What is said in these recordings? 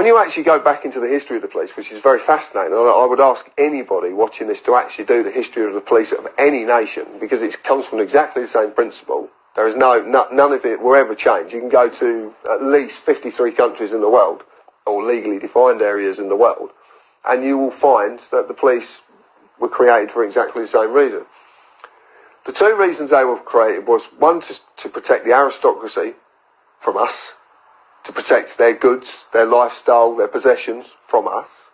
When you actually go back into the history of the police, which is very fascinating, I would ask anybody watching this to actually do the history of the police of any nation, because it comes from exactly the same principle. There is none of it will ever change. You can go to at least 53 countries in the world, or legally defined areas in the world, and you will find that the police were created for exactly the same reason. The two reasons they were created was, one, to protect the aristocracy from us, to protect their goods, their lifestyle, their possessions from us.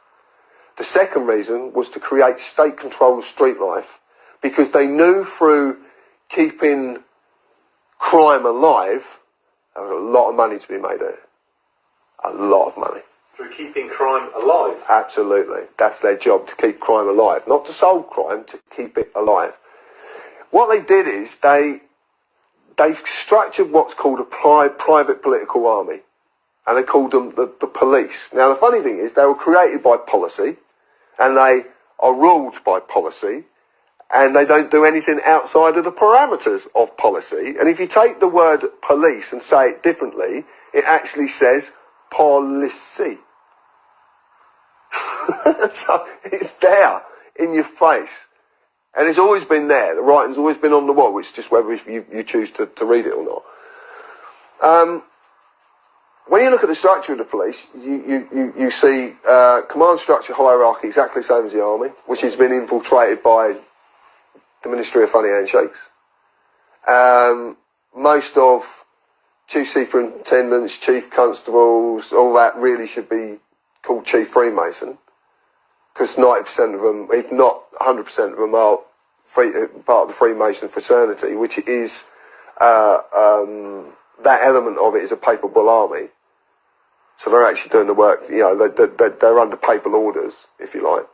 The second reason was to create state control of street life, because they knew through keeping crime alive, there was a lot of money to be made there. A lot of money. Through keeping crime alive? Absolutely. That's their job, to keep crime alive. Not to solve crime, to keep it alive. What they did is they structured what's called a private political army. And they called them the police. Now, the funny thing is, they were created by policy, and they are ruled by policy, and they don't do anything outside of the parameters of policy. And if you take the word police and say it differently, it actually says policy. So it's there in your face. And it's always been there. The writing's always been on the wall. It's just whether you choose to read it or not. When you look at the structure of the police, you see command structure hierarchy exactly the same as the army, which has been infiltrated by the Ministry of Funny Handshakes. Most of chief superintendents, chief constables, all that really should be called chief Freemason, because 90% of them, if not 100% of them, are part of the Freemason fraternity, which is that element of it is a papal army. So they're actually doing the work, you know, they're under papal orders, if you like.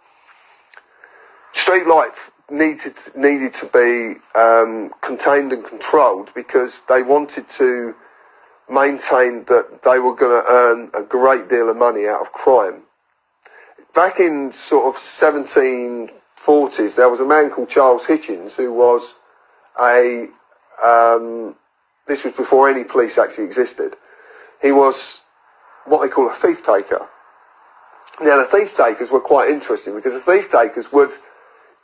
Street life needed to be contained and controlled, because they wanted to maintain that they were going to earn a great deal of money out of crime. Back in sort of 1740s, there was a man called Charles Hitchens, who was this was before any police actually existed. He was what they call a thief taker. Now, the thief takers were quite interesting, because the thief takers would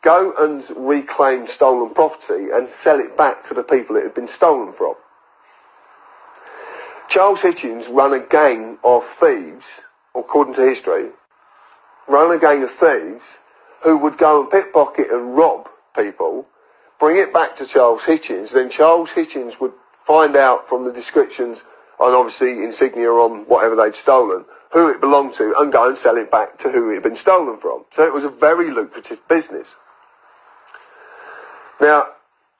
go and reclaim stolen property and sell it back to the people it had been stolen from. Charles Hitchens ran a gang of thieves, according to history, ran a gang of thieves who would go and pickpocket and rob people, bring it back to Charles Hitchens. Then Charles Hitchens would find out from the descriptions, and obviously insignia on whatever they'd stolen, who it belonged to, and go and sell it back to who it had been stolen from. So it was a very lucrative business. Now,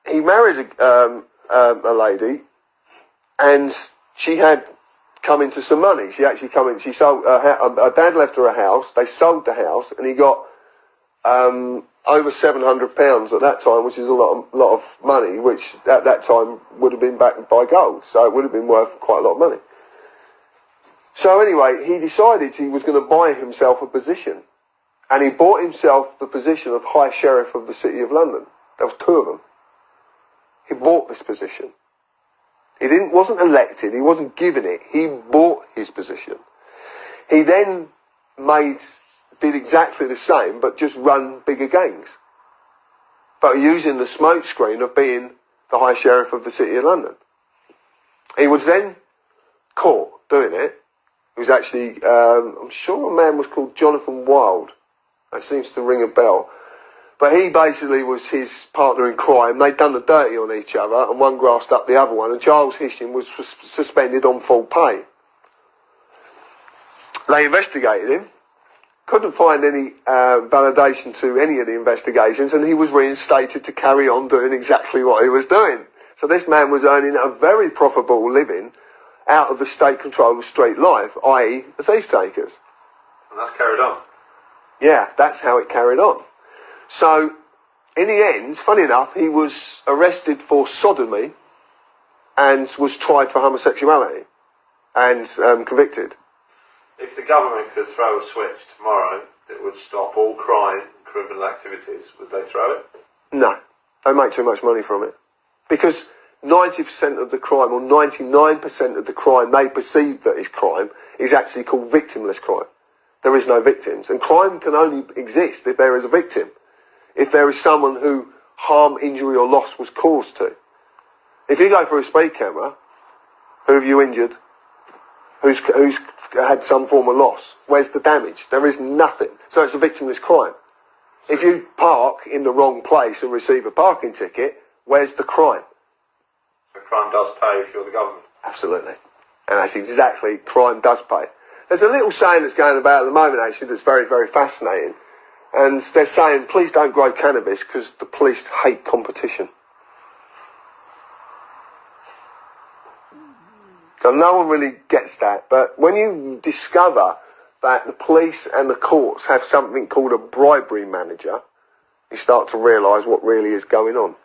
he married a lady, and she had come into some money. She actually come in, she sold, her dad left her a house, they sold the house, and he got over £700 at that time, which is a lot of money, which at that time would have been backed by gold, so it would have been worth quite a lot of money. So anyway, he decided he was going to buy himself a position, and he bought himself the position of High Sheriff of the City of London. There was two of them. He bought this position. He wasn't elected, he wasn't given it, he bought his position. He then did exactly the same, but just run bigger gangs. But using the smoke screen of being the High Sheriff of the City of London. He was then caught doing it. He was actually, I'm sure a man was called Jonathan Wilde. That seems to ring a bell. But he basically was his partner in crime. They'd done the dirty on each other, and one grassed up the other one, and Charles Hitchens was suspended on full pay. They investigated him, couldn't find any validation to any of the investigations, and he was reinstated to carry on doing exactly what he was doing. So this man was earning a very profitable living out of the state control of street life, i.e. the thief takers. And that's carried on? Yeah, that's how it carried on. So, in the end, funny enough, he was arrested for sodomy and was tried for homosexuality and convicted. If the government could throw a switch tomorrow that would stop all crime, criminal activities, would they throw it? No, they make too much money from it. Because 90% of the crime, or 99% of the crime they perceive that is crime, is actually called victimless crime. There is no victims. And crime can only exist if there is a victim. If there is someone who harm, injury or loss was caused to. If you go through a speed camera, who have you injured? Who's had some form of loss? Where's the damage? There is nothing. So it's a victimless crime. If you park in the wrong place and receive a parking ticket, where's the crime? So crime does pay if you're the government. Absolutely. And that's exactly, crime does pay. There's a little saying that's going about at the moment, actually, that's very, very fascinating. And they're saying, please don't grow cannabis because the police hate competition. And no one really gets that. But when you discover that the police and the courts have something called a bribery manager, you start to realise what really is going on.